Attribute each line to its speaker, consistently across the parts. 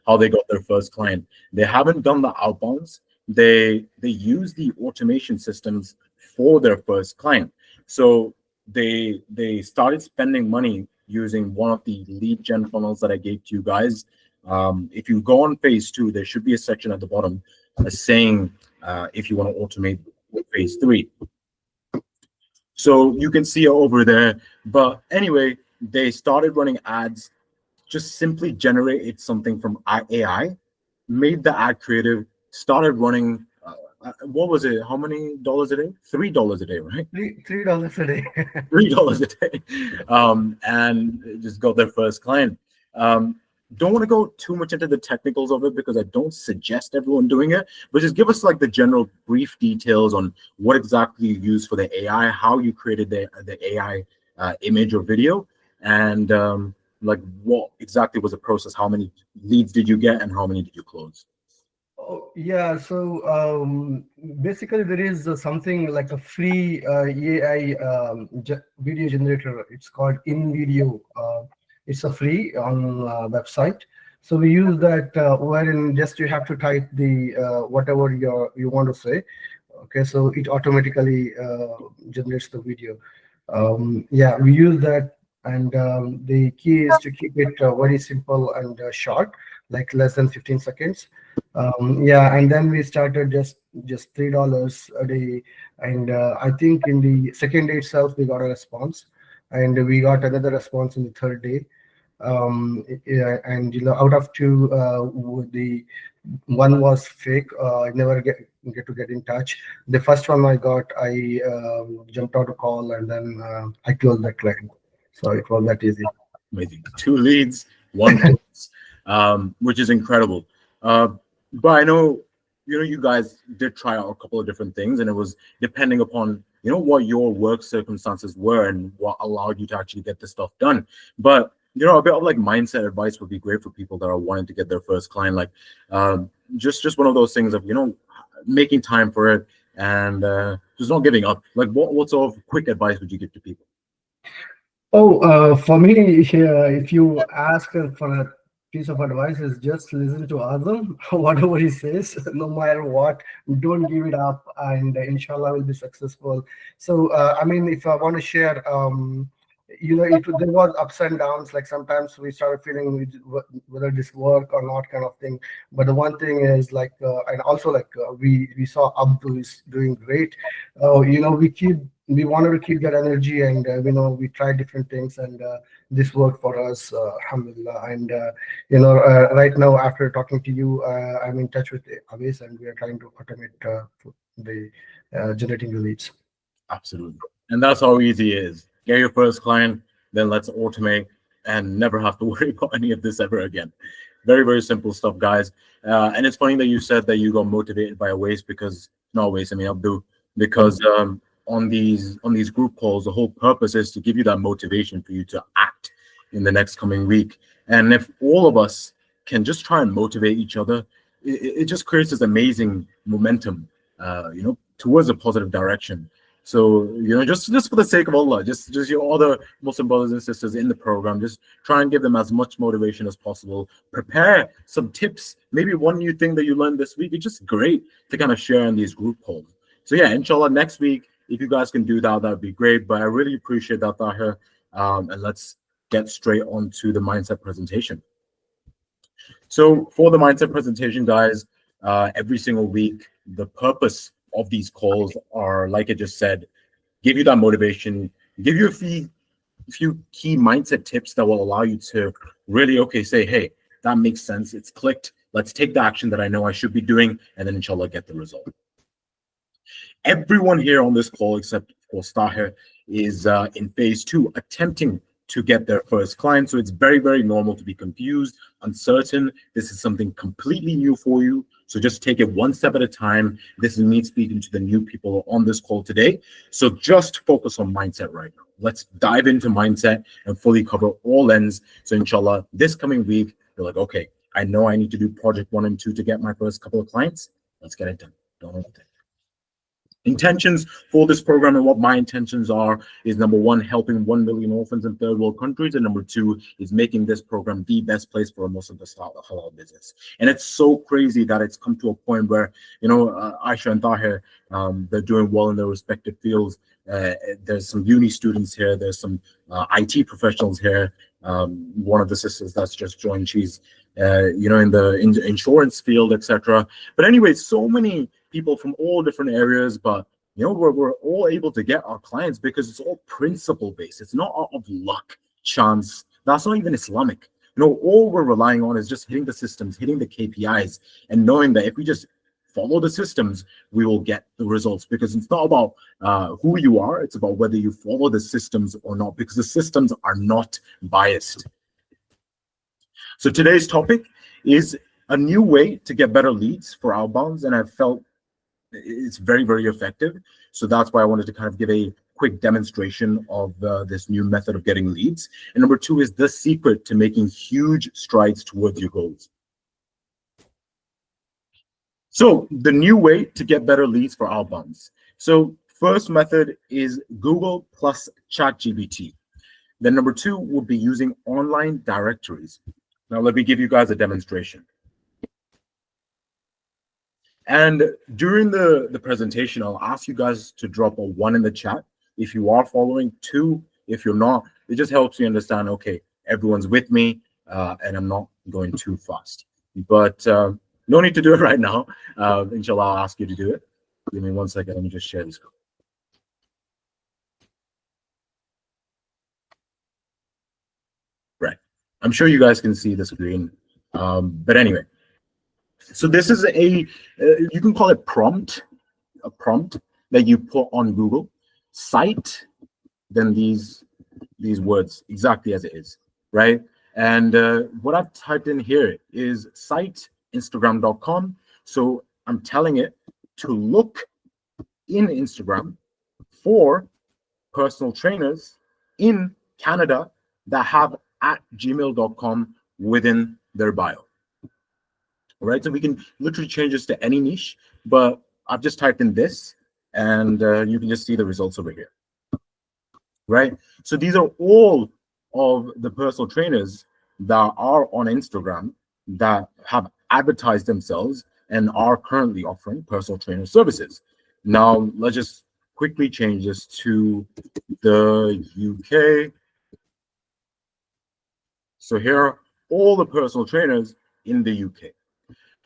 Speaker 1: how they got their first client. They haven't done the outbounds. They use the automation systems for their first client. So they started spending money using one of the lead gen funnels that I gave to you guys. If you go on phase two, there should be a section at the bottom saying if you want to automate phase three. So you can see it over there. But anyway, they started running ads, just simply generated something from AI, made the ad creative, started running. What was it? How many dollars a day? $3 a day, right?
Speaker 2: $3 a day.
Speaker 1: $3 a day, and just got their first client. Don't want to go too much into the technicals of it because I don't suggest everyone doing it, but just give us like the general brief details on what exactly you use for the AI, how you created the AI image or video, and like what exactly was the process, how many leads did you get, and how many did you close?
Speaker 2: Oh, yeah. So basically, there is something like a free AI video generator. It's called InVideo. It's a free on website. So we use that wherein just you have to type the whatever you want to say. Okay, so it automatically generates the video. Yeah, we use that, and the key is to keep it very simple and short, like less than 15 seconds. Yeah, and then we started just $3 a day, and I think in the second day itself we got a response, and we got another response in the third day. Yeah, and out of two, the one was fake. I never get to get in touch. The first one I got, I jumped out a call, and then I closed that client. So it was that easy.
Speaker 1: Amazing. Two leads, one close, which is incredible. But I know, you guys did try out a couple of different things, and it was depending upon, what your work circumstances were and what allowed you to actually get this stuff done. But, a bit of like mindset advice would be great for people that are wanting to get their first client. Like, just one of those things of, making time for it and just not giving up. Like, what sort of quick advice would you give to people?
Speaker 2: Oh, for me, if you ask for a piece of advice, is just listen to Azam, whatever he says, no matter what, don't give it up, and inshallah will be successful. So, I mean, if I want to share, there was ups and downs. Like sometimes we started feeling whether this work or not, kind of thing. But the one thing is like, and also like we saw Abdul is doing great. We wanted to keep that energy, and we tried different things, and this worked for us, alhamdulillah. And right now after talking to you, I'm in touch with Avis, and we are trying to automate the generating the leads.
Speaker 1: Absolutely. And that's how easy it is. Get your first client, then let's automate and never have to worry about any of this ever again. Very, very simple stuff, guys. And it's funny that you said that you got motivated by Avis, because not Avis, I mean Abdul, because on these group calls, the whole purpose is to give you that motivation for you to act in the next coming week. And if all of us can just try and motivate each other, it just creates this amazing momentum, towards a positive direction. So, just for the sake of Allah, just your other Muslim brothers and sisters in the program, just try and give them as much motivation as possible. Prepare some tips, maybe one new thing that you learned this week. It's just great to kind of share in these group calls. So yeah, inshallah, next week, if you guys can do that, that would be great. But I really appreciate that, Tahir. And let's get straight on to the mindset presentation. So for the mindset presentation, guys, every single week, the purpose of these calls are, like I just said, give you that motivation, give you a few key mindset tips that will allow you to really, say, hey, that makes sense. It's clicked. Let's take the action that I know I should be doing, and then inshallah get the result. Everyone here on this call, except of course Tahir, is in phase two, attempting to get their first client. So it's very, very normal to be confused, uncertain. This is something completely new for you. So just take it one step at a time. This is me speaking to the new people on this call today. So just focus on mindset right now. Let's dive into mindset and fully cover all ends. So inshallah, this coming week, you're like, okay, I know I need to do project 1 and 2 to get my first couple of clients. Let's get it done. Don't overthink. Intentions for this program and what my intentions are is number one, helping 1 million orphans in third world countries, and number two is making this program the best place for a Muslim to start a halal business. And it's so crazy that it's come to a point where, Aisha and Tahir, they're doing well in their respective fields. There's some uni students here, there's some IT professionals here. One of the sisters that's just joined, she's in the insurance field, etc. But anyway, so many people from all different areas, but we're all able to get our clients because it's all principle based. It's not out of luck, chance. That's not even Islamic. All we're relying on is just hitting the systems, hitting the KPIs, and knowing that if we just follow the systems, we will get the results. Because it's not about who you are, it's about whether you follow the systems or not, because the systems are not biased. So today's topic is a new way to get better leads for outbounds, and I felt it's very, very effective. So that's why I wanted to kind of give a quick demonstration of this new method of getting leads. And number two is the secret to making huge strides towards your goals. So the new way to get better leads for outbounds. So first method is Google plus ChatGPT. Then number two would be using online directories. Now let me give you guys a demonstration. And during the presentation, I'll ask you guys to drop a 1 in the chat if you are following, 2 if you're not. It just helps you understand, okay, everyone's with me and I'm not going too fast. But no need to do it right now. Inshallah, I'll ask you to do it. Give me 1 second. Let me just share this. Right. I'm sure you guys can see the screen. But anyway. So this is you can call it a prompt that you put on Google. Cite, then these words exactly as it is, right? And what I've typed in here is cite Instagram.com. So I'm telling it to look in Instagram for personal trainers in Canada that have @gmail.com within their bio. All right, so we can literally change this to any niche, but I've just typed in this, and you can just see the results over here. Right, so these are all of the personal trainers that are on Instagram that have advertised themselves and are currently offering personal trainer services. Now, let's just quickly change this to the UK. So here are all the personal trainers in the UK.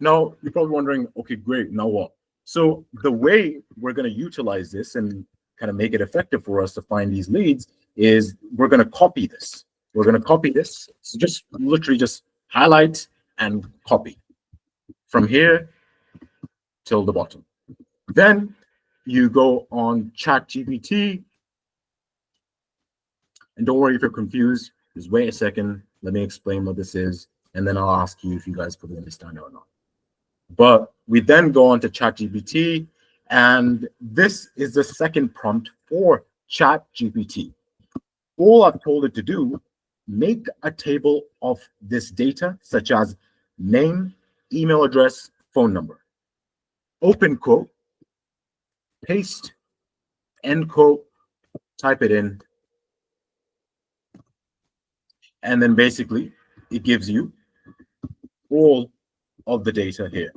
Speaker 1: Now, you're probably wondering, okay, great, now what? So the way we're going to utilize this and kind of make it effective for us to find these leads is we're going to copy this. We're going to copy this. So just literally just highlight and copy from here till the bottom. Then you go on ChatGPT. And don't worry if you're confused. Just wait a second. Let me explain what this is. And then I'll ask you if you guys fully understand it or not. But we then go on to ChatGPT, and this is the second prompt for ChatGPT. All I've told it to do, make a table of this data, such as name, email address, phone number. Open quote, paste, end quote, type it in, and then basically it gives you all of the data here.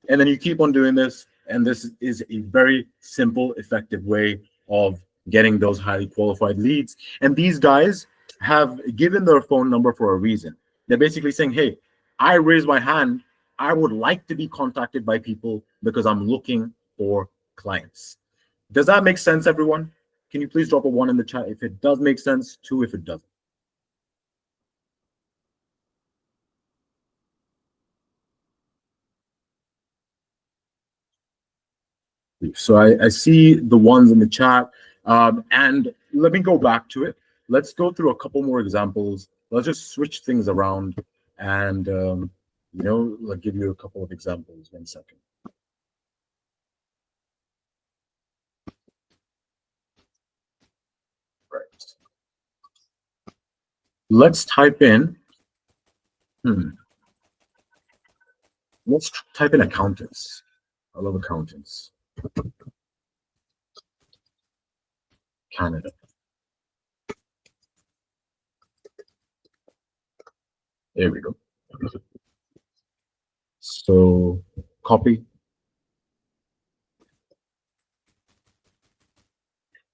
Speaker 1: And then you keep on doing this, and this is a very simple, effective way of getting those highly qualified leads. And these guys have given their phone number for a reason. They're basically saying, hey, I raise my hand. I would like to be contacted by people because I'm looking for clients. Does that make sense, everyone? Can you please drop a 1 in the chat if it does make sense, 2 if it doesn't. So I see the ones in the chat, and let me go back to it. Let's go through a couple more examples. Let's just switch things around, and I'll give you a couple of examples. 1 second. Right. Let's type in. Let's type in accountants. I love accountants. Canada. There we go. So copy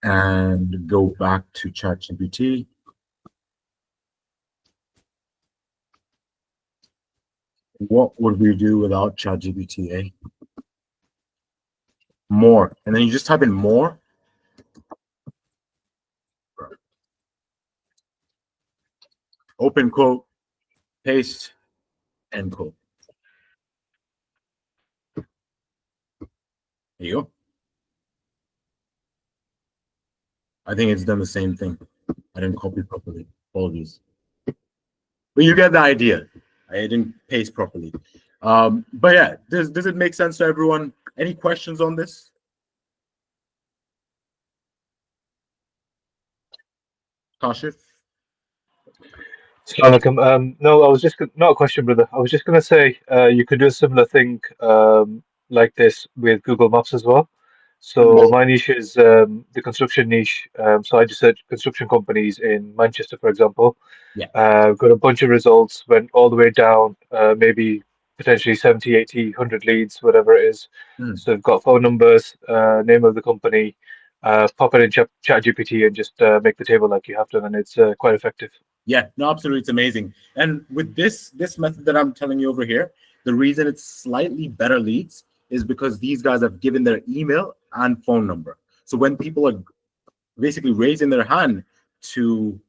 Speaker 1: and go back to ChatGPT. What would we do without ChatGPT? Eh? More, and then you just type in more. Open quote, paste, end quote. There you go. I think it's done the same thing. I didn't copy properly. Apologies. But you get the idea. I didn't paste properly. But yeah, does it make sense to everyone? Any questions on this? Kashif?
Speaker 3: No, I was just not a question, brother. I was just going to say you could do a similar thing like this with Google Maps as well. So my niche is the construction niche. So I just search construction companies in Manchester, for example.
Speaker 1: Yeah.
Speaker 3: Got a bunch of results, went all the way down, maybe potentially 70, 80, 100 leads, whatever it is.
Speaker 1: Mm.
Speaker 3: So I've got phone numbers, name of the company, pop it in ChatGPT and just make the table like you have done, and it's quite effective.
Speaker 1: Yeah, no, absolutely, it's amazing. And with this method that I'm telling you over here, the reason it's slightly better leads is because these guys have given their email and phone number. So when people are basically raising their hand to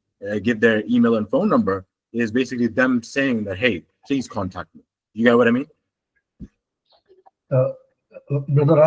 Speaker 1: give their email and phone number, it is basically them saying that, hey, please contact me. You get what I mean?
Speaker 2: Brother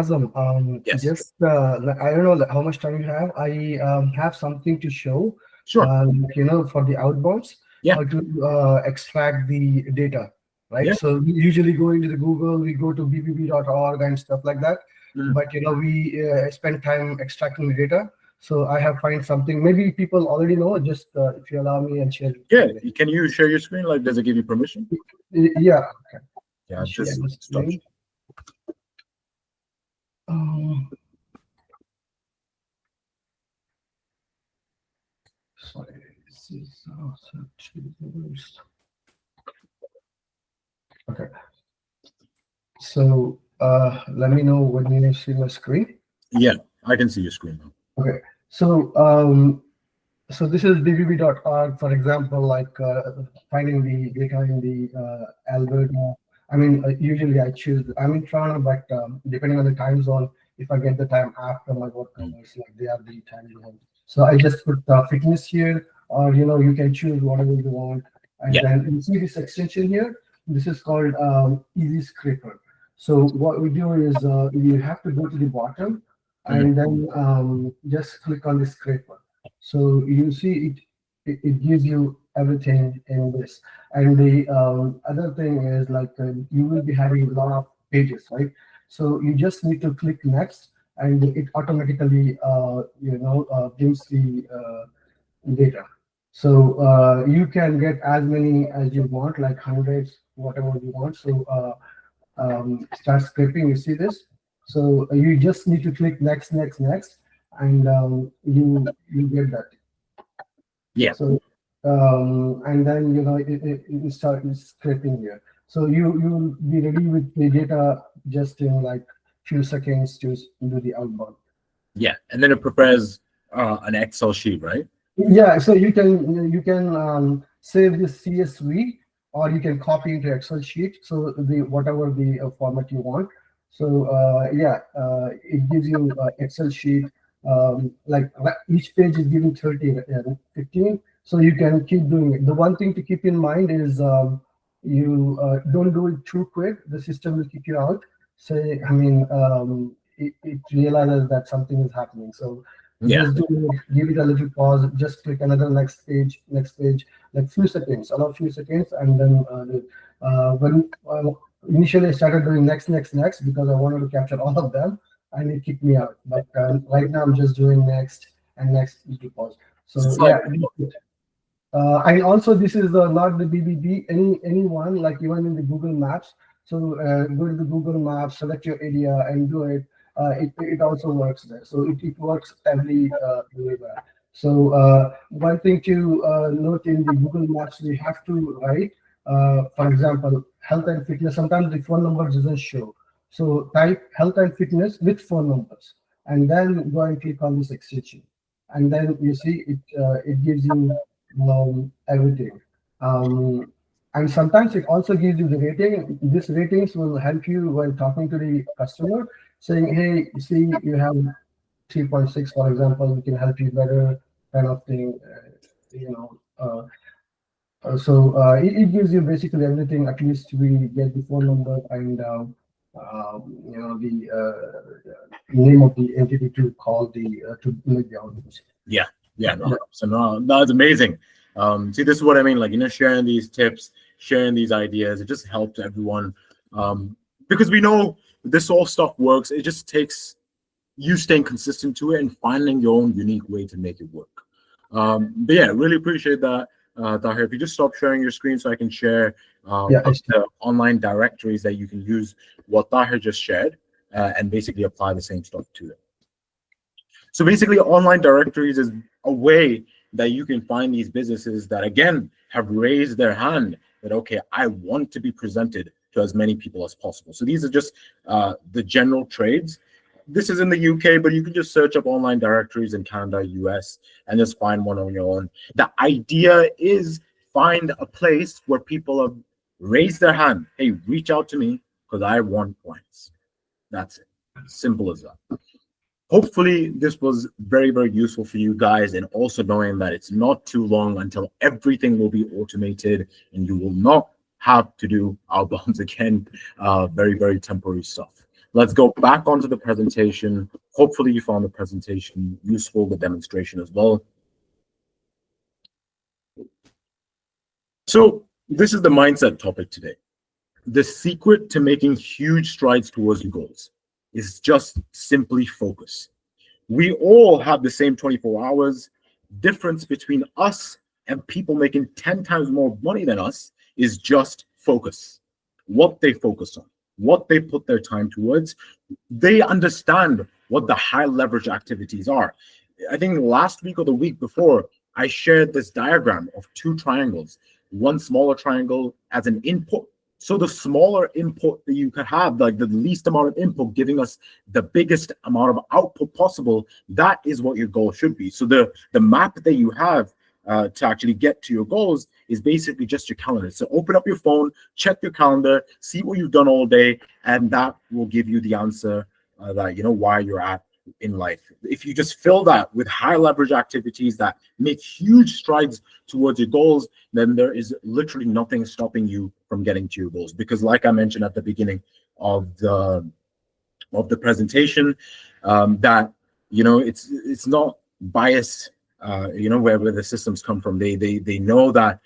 Speaker 2: Azam,
Speaker 1: Yes.
Speaker 2: just I don't know how much time you have. I have something to show.
Speaker 1: Sure.
Speaker 2: For the outbounds,
Speaker 1: Yeah.
Speaker 2: how to extract the data, right?
Speaker 1: Yeah.
Speaker 2: So we usually go into the Google, we go to bbb.org and stuff like that.
Speaker 1: Mm.
Speaker 2: But we spend time extracting the data. So I have find something. Maybe people already know. Just if you allow me and share.
Speaker 1: Yeah. Can you share your screen? Like, does it give you permission?
Speaker 2: Yeah. Okay.
Speaker 1: Yeah.
Speaker 2: Share
Speaker 1: Just
Speaker 2: the
Speaker 1: stop.
Speaker 2: screen. Sorry, this is okay. So let me know when you see my screen.
Speaker 1: Yeah, I can see your screen now.
Speaker 2: Okay. So so this is bbb.org, for example, like finding the data in the Alberta. I mean, usually I choose, I'm in Toronto, but depending on the time zone, if I get the time after my work hours, like they are the time zone. So I just put fitness here, or you can choose whatever you want. And
Speaker 1: Yeah.
Speaker 2: then you see this extension here. This is called Easy Scraper. So what we do is you have to go to the bottom and then just click on the scraper. So you see it gives you everything in this. And the other thing is like you will be having a lot of pages, right? So you just need to click next, and it automatically brings the data. So you can get as many as you want, like hundreds, whatever you want. So start scraping. You see this? So you just need to click next, next, next, and you get that.
Speaker 1: Yeah.
Speaker 2: So and then you start scraping here. So you'll be ready with the data just in like few seconds to do the outbound.
Speaker 1: Yeah. And then it prepares an Excel sheet, right?
Speaker 2: Yeah, so you can save this CSV, or you can copy into Excel sheet. So the whatever the format you want. So it gives you Excel sheet. Like each page is giving 30, 15. So you can keep doing it. The one thing to keep in mind is you don't do it too quick. The system will kick you out. Say, I mean, it realizes that something is happening. So
Speaker 1: Yeah.
Speaker 2: just do it, give it a little pause, just click another next page, like few seconds, allow few seconds, and then when initially I started doing next because I wanted to capture all of them, and it kicked me out. But right now I'm just doing next and next, little pause. So
Speaker 1: It's like,
Speaker 2: yeah. And also this is not the BBB, anyone, like even in the Google Maps. So go to the Google Maps, select your area and do it. it also works there. So it works everywhere. So one thing to note in the Google Maps, we have to write, for example, health and fitness. Sometimes the phone number doesn't show. So type health and fitness with phone numbers, and then go and click on this extension, and then you see it gives you everything. And sometimes it also gives you the rating. These ratings will help you when talking to the customer, saying, "Hey, you see, you have 3.6, for example. We can help you better," kind of thing. You know. It gives you basically everything. At least we get the phone number and the name of the entity to call to make the outreach.
Speaker 1: Yeah, no. So no, that's amazing. See, this is what I mean. Like, sharing these tips, sharing these ideas, it just helps everyone. Because we know this all stuff works. It just takes you staying consistent to it and finding your own unique way to make it work. But yeah, really appreciate that, Tahir. If you just stop sharing your screen so I can share the online directories that you can use what Tahir just shared and basically apply the same stuff to it. So basically, online directories is a way that you can find these businesses that, again, have raised their hand that, okay, I want to be presented to as many people as possible. So these are just the general trades. This is in the UK, but you can just search up online directories in Canada, US, and just find one on your own. The idea is find a place where people have raised their hand. Hey, reach out to me because I want clients. That's it. Simple as that. Hopefully, this was very, very useful for you guys, and also knowing that it's not too long until everything will be automated and you will not have to do outbounds again. Very, very temporary stuff. Let's go back onto the presentation. Hopefully you found the presentation useful, the demonstration as well. So this is the mindset topic today. The secret to making huge strides towards your goals is just simply focus. We all have the same 24 hours. Difference between us and people making 10 times more money than us is just focus. What they focus on, what they put their time towards. They understand what the high leverage activities are. I think last week or the week before, I shared this diagram of two triangles, one smaller triangle as an input. So the smaller input that you could have, like the least amount of input giving us the biggest amount of output possible, that is what your goal should be. So the map that you have to actually get to your goals is basically just your calendar. So open up your phone, check your calendar, see what you've done all day, and that will give you the answer that why you're at in life. If you just fill that with high leverage activities that make huge strides towards your goals, then there is literally nothing stopping you from getting to your goals. Because like I mentioned at the beginning of the presentation, that it's not biased. Where the systems come from, they know that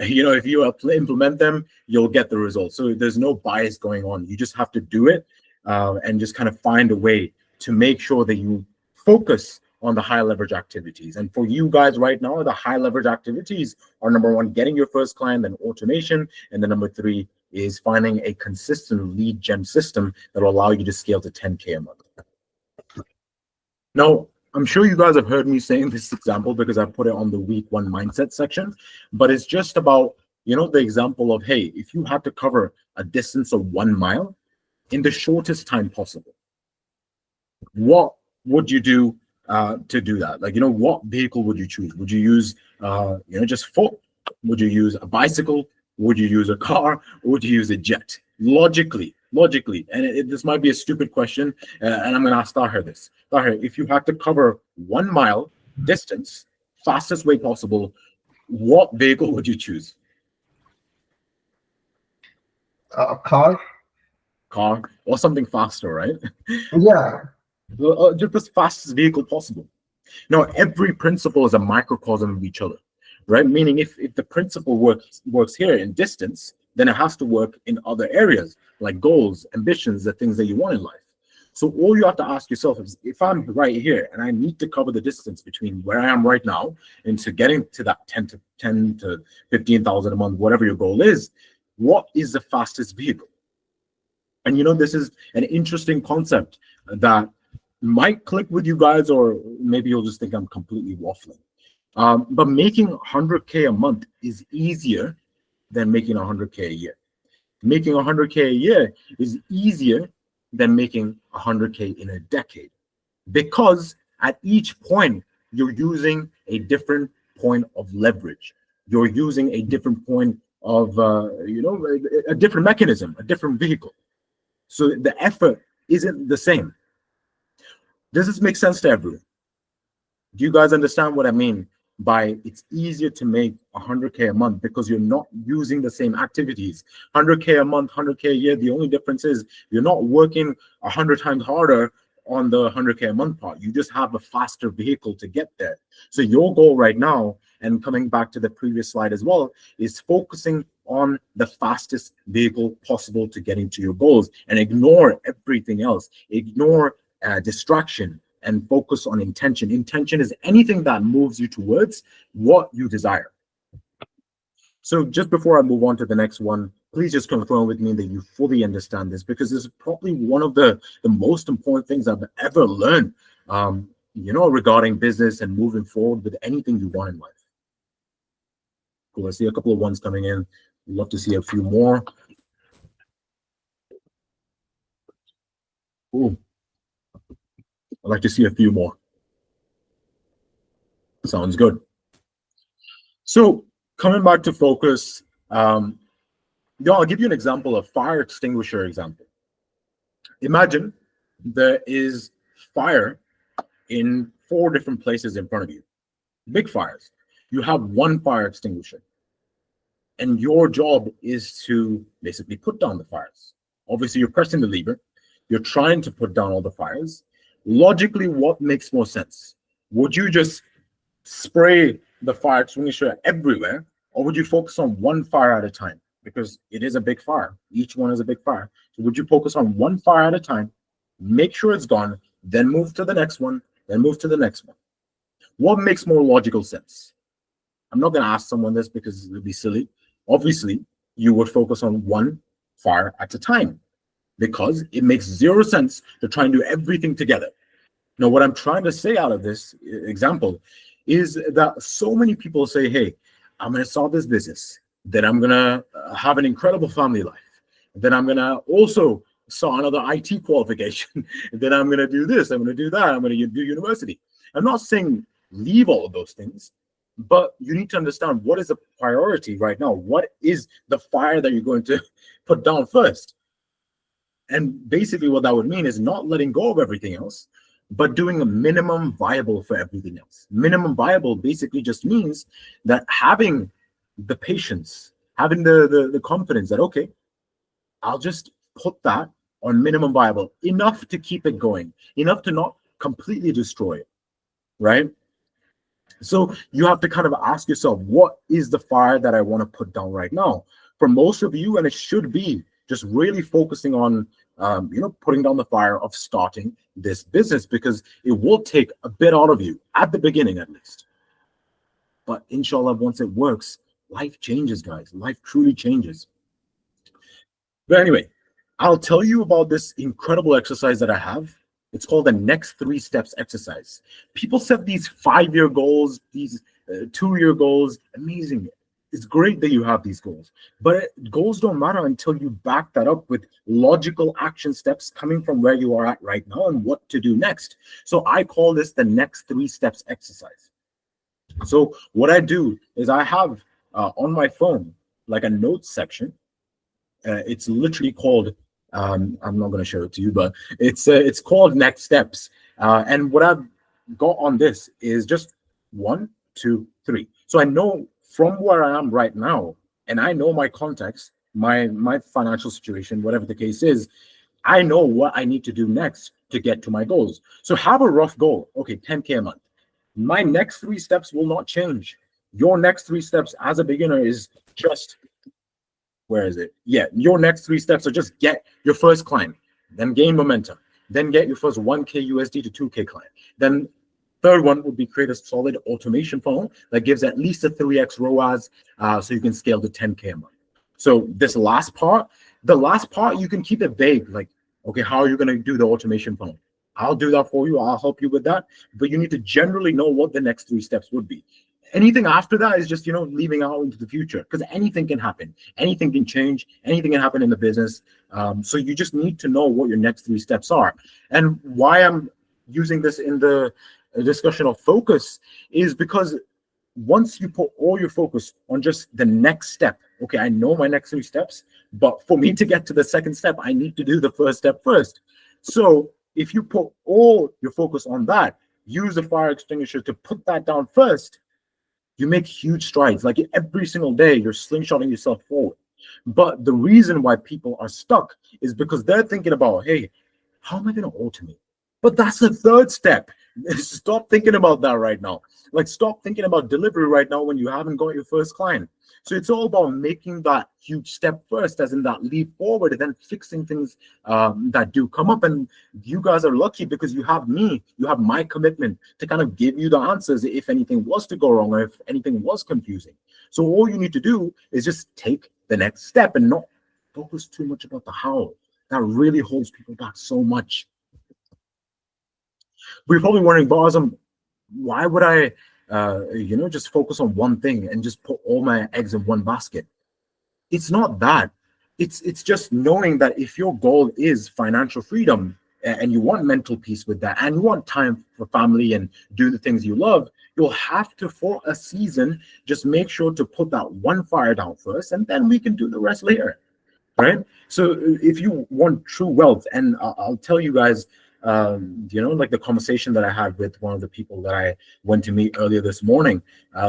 Speaker 1: if you implement them, you'll get the results. So there's no bias going on. You just have to do it and just kind of find a way to make sure that you focus on the high leverage activities. And for you guys right now, the high leverage activities are number one, getting your first client, then automation, and then number three is finding a consistent lead gen system that will allow you to scale to 10K a month. Now, I'm sure you guys have heard me saying this example because I put it on the week one mindset section, but it's just about, the example of, hey, if you had to cover a distance of 1 mile in the shortest time possible, what would you do to do that? Like, what vehicle would you choose? Would you use, just foot? Would you use a bicycle? Would you use a car? Or would you use a jet? Logically, and this might be a stupid question, and I'm going to ask Tahir this. Tahir, if you had to cover 1 mile distance, fastest way possible, what vehicle would you choose?
Speaker 2: A car.
Speaker 1: Car or something faster, right?
Speaker 2: Yeah.
Speaker 1: Just the fastest vehicle possible. Now, every principle is a microcosm of each other, right? Meaning if the principle works here in distance, then it has to work in other areas like goals, ambitions, the things that you want in life. So all you have to ask yourself is, if I'm right here and I need to cover the distance between where I am right now into getting to that 10 to 15,000 a month, whatever your goal is, what is the fastest vehicle? And this is an interesting concept that might click with you guys, or maybe you'll just think I'm completely waffling. But making 100K a month is easier than making 100K a year. Making 100K a year is easier than making 100K in a decade, because at each point you're using a different point of leverage. You're using a different point of a different mechanism, a different vehicle. So the effort isn't the same. Does this make sense to everyone? Do you guys understand what I mean by it's easier to make 100K a month because you're not using the same activities? 100K a month, 100K a year, the only difference is you're not working 100 times harder on the 100K a month part. You just have a faster vehicle to get there. So your goal right now, and coming back to the previous slide as well, is focusing on the fastest vehicle possible to getting to your goals, and ignore everything else. Ignore distraction and focus on intention. Intention is anything that moves you towards what you desire. So just before I move on to the next one, please just confirm with me that you fully understand this, because this is probably one of the most important things I've ever learned, regarding business and moving forward with anything you want in life. Cool. I see a couple of ones coming in. Love to see a few more. Ooh. I'd like to see a few more. Sounds good. So coming back to focus, I'll give you an example, a fire extinguisher example. Imagine there is fire in 4 different places in front of you, big fires. You have one fire extinguisher, and your job is to basically put down the fires. Obviously, you're pressing the lever, you're trying to put down all the fires. Logically, what makes more sense? Would you just spray the fire extinguisher everywhere, or would you focus on one fire at a time? Because it is a big fire. Each one is a big fire. So would you focus on one fire at a time, make sure it's gone, then move to the next one, then move to the next one? What makes more logical sense? I'm not going to ask someone this because it would be silly. Obviously, you would focus on one fire at a time, because it makes zero sense to try and do everything together. Now, what I'm trying to say out of this example is that so many people say, hey, I'm going to start this business, then I'm going to have an incredible family life, then I'm going to also start another IT qualification, then I'm going to do this, I'm going to do that, I'm going to do university. I'm not saying leave all of those things, but you need to understand what is the priority right now. What is the fire that you're going to put down first? And basically what that would mean is not letting go of everything else, but doing a minimum viable for everything else. Minimum viable basically just means that having the patience, having the confidence that, okay, I'll just put that on minimum viable, enough to keep it going, enough to not completely destroy it, right? So you have to kind of ask yourself, what is the fire that I want to put down right now? For most of you, and it should be just really focusing on, putting down the fire of starting this business, because it will take a bit out of you at the beginning, at least. But inshallah, once it works, life changes, guys. Life truly changes. But anyway, I'll tell you about this incredible exercise that I have. It's called the next 3 steps exercise. People set these 5-year goals, these 2-year goals. Amazing. It's great that you have these goals, but goals don't matter until you back that up with logical action steps coming from where you are at right now and what to do next. So I call this the next 3 steps exercise. So what I do is I have on my phone like a notes section. It's literally called, I'm not going to show it to you, but it's called Next Steps. And what I've got on this is just 1, 2, 3. So I know from where I am right now, and I know my context, my financial situation, whatever the case is, I know what I need to do next to get to my goals. So have a rough goal. Okay, 10K a month. My next 3 steps will not change. Your next 3 steps as a beginner is just, where is it? Yeah, your next 3 steps are just get your first client, then gain momentum, then get your first 1K USD to 2K client. Then third one would be create a solid automation funnel that gives at least a 3x ROAS, so you can scale to 10K a month. So this last part, the last part, you can keep it vague. Like, okay, how are you going to do the automation funnel? I'll do that for you. I'll help you with that. But you need to generally know what the next 3 steps would be. Anything after that is just, leaving out into the future, because anything can happen, anything can change, anything can happen in the business. So you just need to know what your next 3 steps are. And why I'm using this in the discussion of focus is because once you put all your focus on just the next step, okay, I know my next 3 steps, but for me to get to the second step, I need to do the first step first. So if you put all your focus on that, use a fire extinguisher to put that down first, you make huge strides. Like every single day, you're slingshotting yourself forward. But the reason why people are stuck is because they're thinking about, hey, how am I going to automate? But that's the third step. Stop thinking about that right now. Like, stop thinking about delivery right now when you haven't got your first client. So it's all about making that huge step first, as in that leap forward, and then fixing things that do come up. And you guys are lucky because you have me, you have my commitment to kind of give you the answers if anything was to go wrong or if anything was confusing. So all you need to do is just take the next step and not focus too much about the how. That really holds people back so much. We're probably wondering, Bosm, why would I just focus on one thing and just put all my eggs in one basket? It's not that. It's just knowing that if your goal is financial freedom and you want mental peace with that and you want time for family and do the things you love, you'll have to, for a season, just make sure to put that one fire down first, and then we can do the rest later, right? So if you want true wealth, and I'll tell you guys, like the conversation that I had with one of the people that I went to meet earlier this morning.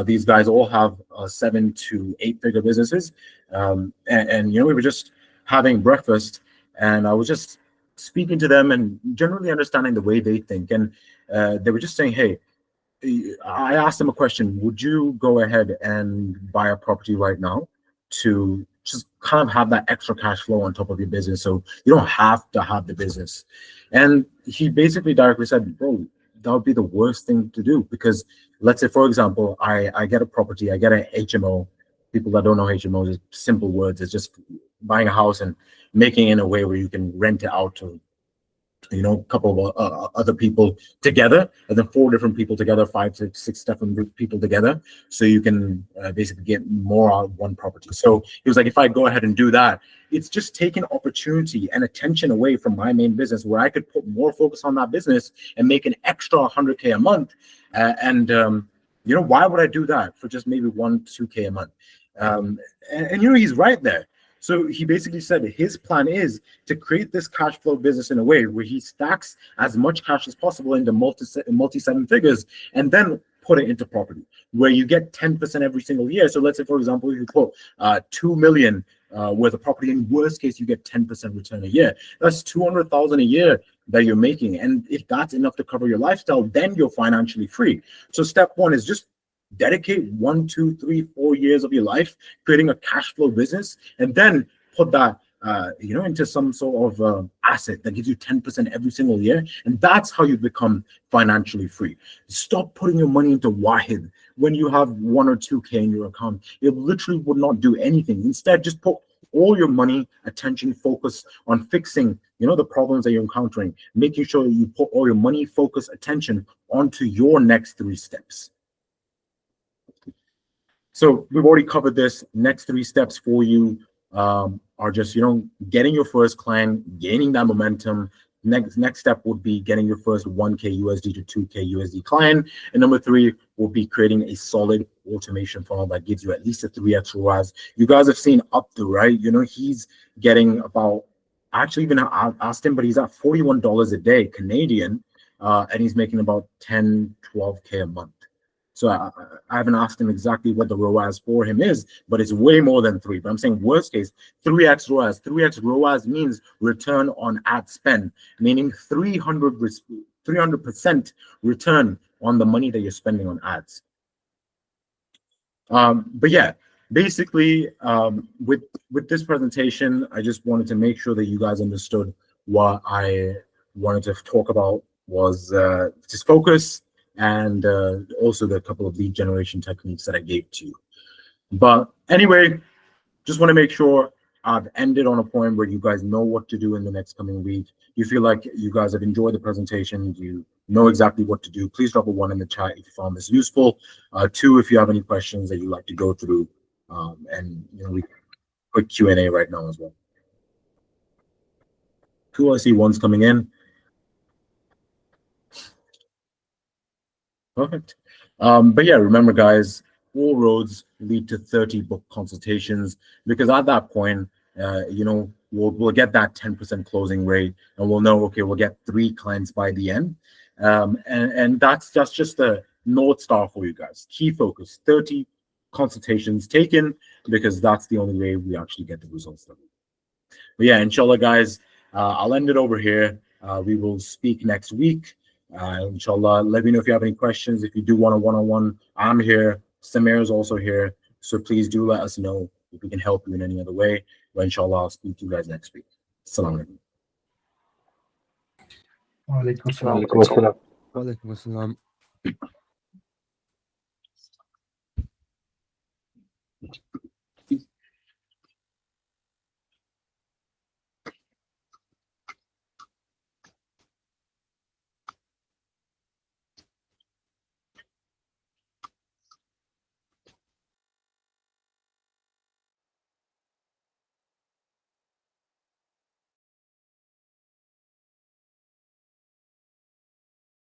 Speaker 1: These guys all have 7 to 8 figure businesses, and we were just having breakfast, and I was just speaking to them and generally understanding the way they think, and they were just saying, hey, I asked them a question: would you go ahead and buy a property right now to just kind of have that extra cash flow on top of your business, so you don't have to have the business? And he basically directly said, bro, that would be the worst thing to do, because let's say, for example, I get a property, I get an HMO. People that don't know HMOs, is simple words. It's just buying a house and making it in a way where you can rent it out to a couple of other people together, and then 4 different people together, 5 to 6 different people together, so you can basically get more out of one property. So he was like, if I go ahead and do that, it's just taking opportunity and attention away from my main business, where I could put more focus on that business and make an extra 100K a month. Why would I do that for just maybe 1-2K a month? He's right there. So he basically said his plan is to create this cash flow business in a way where he stacks as much cash as possible into multi 7 figures, and then put it into property where you get 10% every single year. So let's say, for example, you put 2 million worth of property. In worst case, you get 10% return a year. That's 200,000 a year that you're making. And if that's enough to cover your lifestyle, then you're financially free. So step one is just dedicate 1, 2, 3, 4 years of your life creating a cash flow business, and then put that into some sort of asset that gives you 10% every single year. And that's how you become financially free. Stop putting your money into Wahid when you have 1 or 2K in your account. It literally would not do anything. Instead, just put all your money, attention, focus on fixing the problems that you're encountering, making sure you put all your money, focus, attention onto your next 3 steps. So we've already covered this. Next 3 steps for you are just, getting your first client, gaining that momentum. Next step would be getting your first 1K USD to 2K USD client. And number 3 will be creating a solid automation funnel that gives you at least a 3x ROAS. You guys have seen Abdu, right? He's getting about, actually even I asked him, but he's at $41 a day Canadian, and he's making about 10-12K a month. So I haven't asked him exactly what the ROAS for him is, but it's way more than 3. But I'm saying worst case, 3x ROAS. 3x ROAS means return on ad spend, meaning 300% return on the money that you're spending on ads. But yeah, basically, with this presentation, I just wanted to make sure that you guys understood what I wanted to talk about was just focus, and also the couple of lead generation techniques that I gave to you. But anyway, just want to make sure I've ended on a point where you guys know what to do in the next coming week. You feel like you guys have enjoyed the presentation, you know exactly what to do, please drop a 1 in the chat if you found this useful. 2, if you have any questions that you'd like to go through, and we quick Q&A right now as well. Cool, I see 1's coming in. Perfect. But yeah, remember guys, all roads lead to 30 book consultations, because at that point, we'll get that 10% closing rate, and we'll know, okay, we'll get 3 clients by the end. And that's just the North Star for you guys. Key focus, 30 consultations taken, because that's the only way we actually get the results that we want. But yeah, inshallah guys, I'll end it over here. We will speak next week. Inshallah, let me know if you have any questions. If you do want a one-on-one, I'm here. Samir is also here. So please do let us know if we can help you in any other way. But inshallah, I'll speak to you guys next week. Assalamu alaikum.
Speaker 2: Wa alaikum assalam.
Speaker 3: Wa alaikum assalam.
Speaker 4: Walaikum assalam.